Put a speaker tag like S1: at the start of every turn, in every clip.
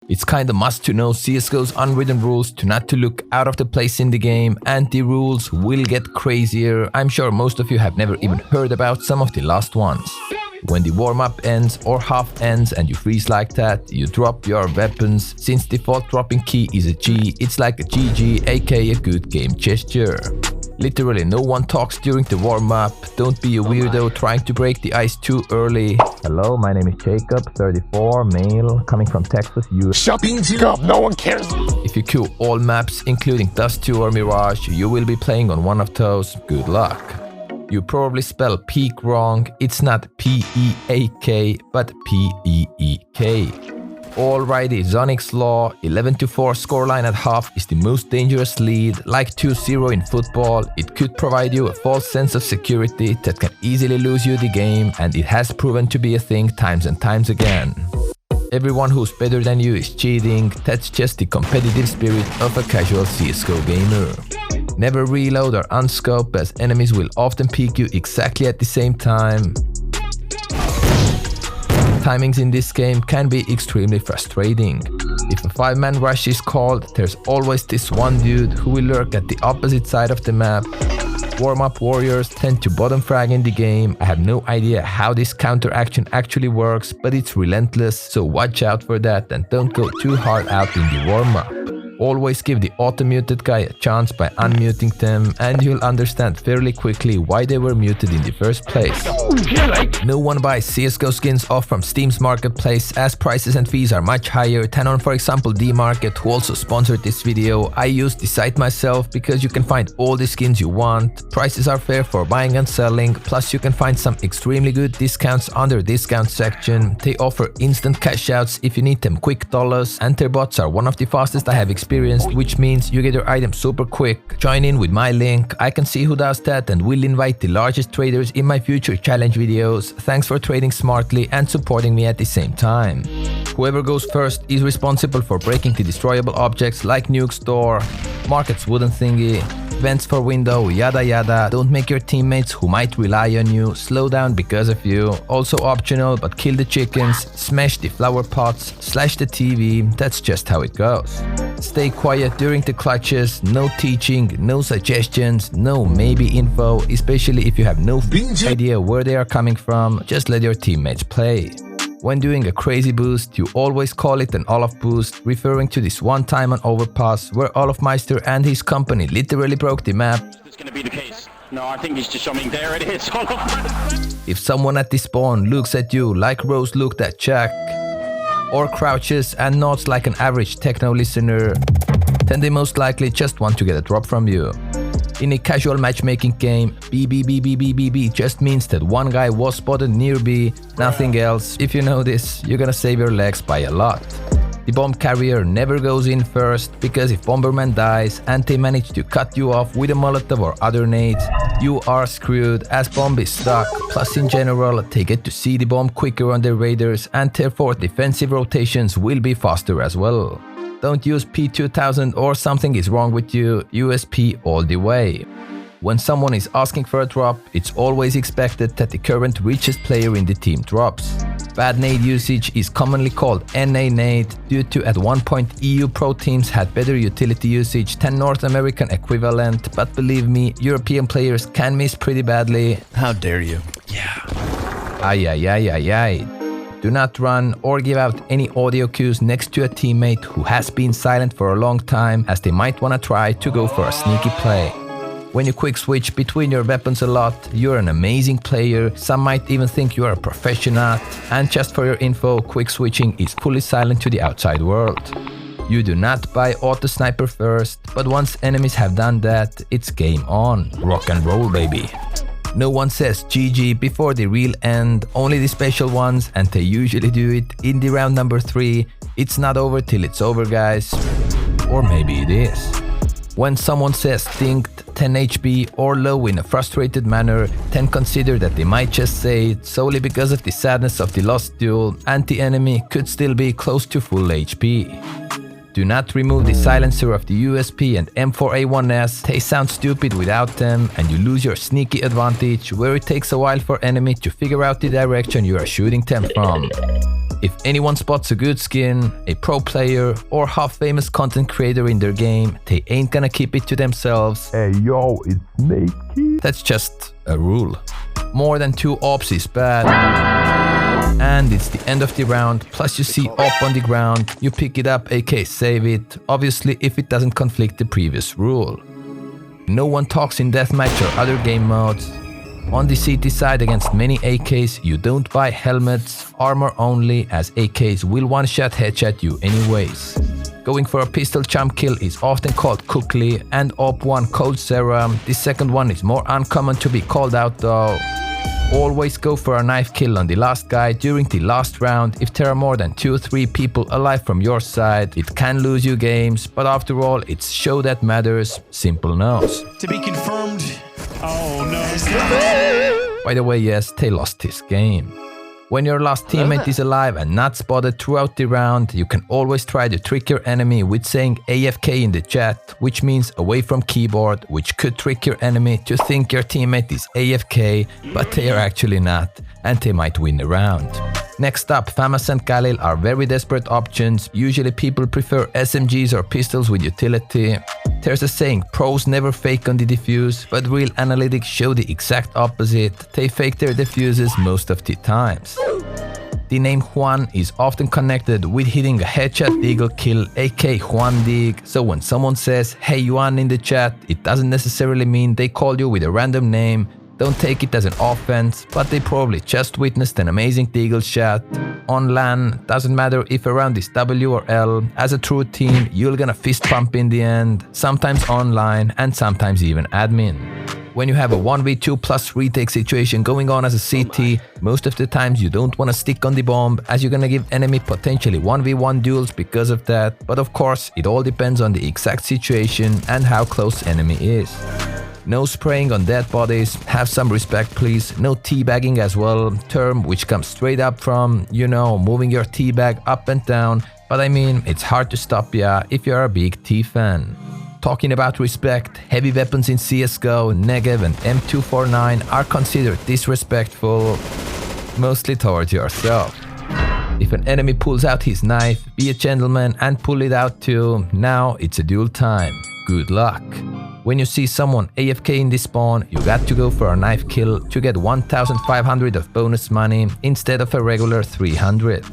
S1: It's kinda must to know CSGO's unwritten rules to not to look out of the place in the game, and the rules will get crazier. I'm sure most of you have never even heard about some of the last ones. When the warm-up ends or half ends and you freeze like that, you drop your weapons. Since default dropping key is a G, it's like a GG, aka a good game gesture. Literally no one talks during the warm-up. Don't be a weirdo trying to break the ice too early. Hello, my name is Jacob, 34, male, coming from Texas, US.
S2: Shut up, no one cares.
S1: If you queue all maps, including Dust 2 or Mirage, you will be playing on one of those. Good luck. You probably spell peak wrong. It's not P-E-A-K, but P-E-E-K. Alrighty, Zonic's Law, 11-4 scoreline at half is the most dangerous lead. Like 2-0 in football, it could provide you a false sense of security that can easily lose you the game, and it has proven to be a thing times and times again. Everyone who's better than you is cheating. That's just the competitive spirit of a casual CSGO gamer. Never reload or unscope, as enemies will often peek you exactly at the same time. Timings in this game can be extremely frustrating. If a 5-man rush is called, there's always this one dude who will lurk at the opposite side of the map. Warm-up warriors tend to bottom frag in the game. I have no idea how this counteraction actually works, but it's relentless, so watch out for that and don't go too hard out in the warm-up. Always give the auto-muted guy a chance by unmuting them, and you'll understand fairly quickly why they were muted in the first place. No one buys CSGO skins off from Steam's marketplace, as prices and fees are much higher than on, for example, D-Market, who also sponsored this video. I use the site myself because you can find all the skins you want. Prices are fair for buying and selling, plus you can find some extremely good discounts on their discount section. They offer instant cash outs if you need them quick dollars, and their bots are one of the fastest I have experienced, which means you get your items super quick. Join in with my link. I can see who does that and will invite the largest traders in my future challenge videos. Thanks for trading smartly and supporting me at the same time. Whoever goes first is responsible for breaking the destroyable objects like Nuke's door, Market's wooden thingy, vents for window, yada yada. Don't make your teammates who might rely on you slow down because of you. Also optional, but kill the chickens, smash the flower pots, slash the TV. That's just how it goes. Stay quiet during the clutches, no teaching, no suggestions, no maybe info, especially if you have no idea where they are coming from. Just let your teammates play. When doing a crazy boost, you always call it an Olaf boost, referring to this one time on Overpass where Olafmeister and his company literally broke the map.
S3: It's going to be the case. No, I think he's just showing. There it is.
S1: If someone at the spawn looks at you like Rose looked at Jack, or crouches and nods like an average techno listener, then they most likely just want to get a drop from you. In a casual matchmaking game, B just means that one guy was spotted near B, nothing else. If you know this, you're gonna save your legs by a lot. The bomb carrier never goes in first, because if Bomberman dies and they manage to cut you off with a Molotov or other nades, you are screwed, as bomb is stuck. Plus in general, they get to see the bomb quicker on their radars, and therefore defensive rotations will be faster as well. Don't use P2000 or something is wrong with you. USP all the way. When someone is asking for a drop, it's always expected that the current richest player in the team drops. Bad nade usage is commonly called NA nade, due to at one point EU pro teams had better utility usage than North American equivalent, but believe me, European players can miss pretty badly.
S2: How dare you?
S1: Yeah. Ay. Do not run or give out any audio cues next to a teammate who has been silent for a long time, as they might wanna try to go for a sneaky play. When you quick switch between your weapons a lot, you're an amazing player. Some might even think you are a professional. And just for your info, quick switching is fully silent to the outside world. You do not buy auto sniper first, but once enemies have done that, it's game on. Rock and roll, baby. No one says GG before the real end, only the special ones, and they usually do it in the round number 3. It's not over till it's over, guys. Or maybe it is. When someone says stinked, 10 HP or low in a frustrated manner, then consider that they might just say it solely because of the sadness of the lost duel, and the enemy could still be close to full HP. Do not remove the silencer of the USP and M4A1S, they sound stupid without them, and you lose your sneaky advantage where it takes a while for enemy to figure out the direction you are shooting them from. If anyone spots a good skin, a pro player, or half-famous content creator in their game, they ain't gonna keep it to themselves.
S2: Hey yo, it's NadeKing.
S1: That's just a rule. More than 2 ops is bad. And it's the end of the round, plus you see op on the ground, you pick it up, aka save it, obviously if it doesn't conflict the previous rule. No one talks in deathmatch or other game modes. On the CT side against many AKs, you don't buy helmets, armor only, as AKs will one-shot headshot you anyways. Going for a pistol jump kill is often called Cookly, and op 1 Cold Serum. The second one is more uncommon to be called out though. Always go for a knife kill on the last guy during the last round. If there are more than 2 or 3 people alive from your side, it can lose you games, but after all, it's show that matters, simple knows.
S4: To be confirmed. Oh no.
S1: By the way, yes, they lost this game. When your last teammate is alive and not spotted throughout the round, you can always try to trick your enemy with saying AFK in the chat, which means away from keyboard, which could trick your enemy to think your teammate is AFK, but they are actually not, and they might win the round. Next up, FAMAS and Galil are very desperate options. Usually people prefer SMGs or pistols with utility. There's a saying, pros never fake on the defuse, but real analytics show the exact opposite. They fake their defuses most of the times. The name Juan is often connected with hitting a headshot deagle kill, aka Juan Dig. So when someone says, hey Juan in the chat, it doesn't necessarily mean they call you with a random name. Don't take it as an offense, but they probably just witnessed an amazing deagle shot. On LAN, doesn't matter if around is W or L, as a true team, you're gonna fist pump in the end, sometimes online and sometimes even admin. When you have a 1v2 plus retake situation going on as a CT, most of the times you don't want to stick on the bomb, as you're gonna give enemy potentially 1v1 duels because of that, but of course it all depends on the exact situation and how close enemy is. No spraying on dead bodies, have some respect please, no teabagging as well, term which comes straight up from, you know, moving your teabag up and down, but I mean, it's hard to stop ya if you're a big T fan. Talking about respect, heavy weapons in CSGO, Negev and M249 are considered disrespectful, mostly towards yourself. If an enemy pulls out his knife, be a gentleman and pull it out too, now it's a duel time, good luck. When you see someone AFK in the spawn, you got to go for a knife kill to get 1500 of bonus money instead of a regular 300.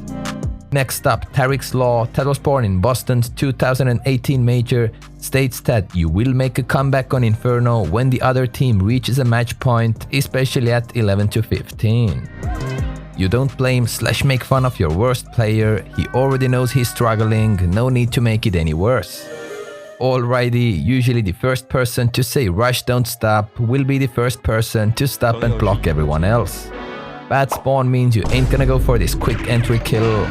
S1: Next up, Tariq's Law, that was born in Boston's 2018 major, states that you will make a comeback on Inferno when the other team reaches a match point, especially at 11 to 15. You don't blame/make fun of your worst player, he already knows he's struggling, no need to make it any worse. Alrighty, usually the first person to say rush don't stop will be the first person to stop and block everyone else. Bad spawn means you ain't gonna go for this quick entry kill.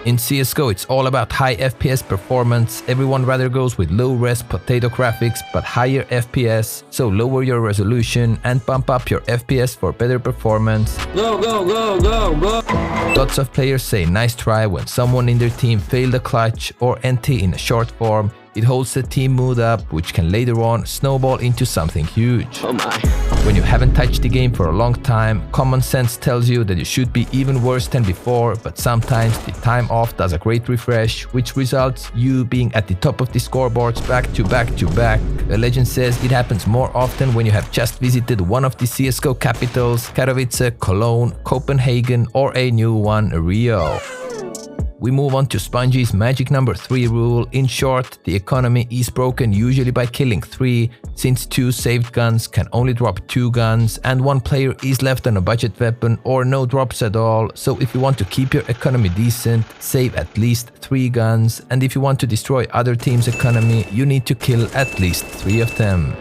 S1: In CSGO it's all about high FPS performance, everyone rather goes with low res potato graphics but higher FPS, so lower your resolution and bump up your FPS for better performance.
S5: Go, go, go, go, go!
S1: Lots of players say nice try when someone in their team failed a clutch or NT in a short form. It holds the team mood up, which can later on snowball into something huge.
S5: Oh my.
S1: When you haven't touched the game for a long time, common sense tells you that you should be even worse than before, but sometimes the time off does a great refresh, which results you being at the top of the scoreboards back to back to back. A legend says it happens more often when you have just visited one of the CSGO capitals, Katowice, Cologne, Copenhagen, or a new one, Rio. We move on to Spongey's magic number 3 rule. In short, the economy is broken usually by killing 3, since 2 saved guns can only drop 2 guns and 1 player is left on a budget weapon or no drops at all, so if you want to keep your economy decent, save at least 3 guns, and if you want to destroy other teams' economy, you need to kill at least 3 of them.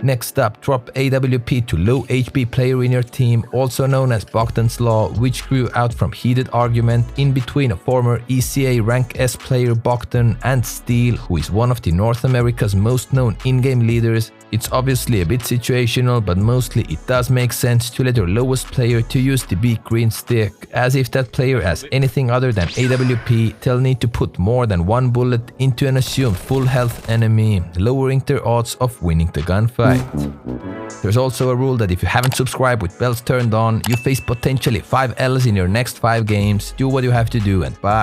S1: Next up, drop AWP to low HP player in your team, also known as Bogdan's Law, which grew out from heated argument in between a former ECA rank S player Bogdan and Steel, who is one of the North America's most known in-game leaders. It's obviously a bit situational, but mostly it does make sense to let your lowest player to use the big green stick, as if that player has anything other than AWP, they'll need to put more than 1 bullet into an assumed full health enemy, lowering their odds of winning the gunfight. right. There's also a rule that if you haven't subscribed with bells turned on, you face potentially 5 L's in your next 5 games. Do what you have to do and bye.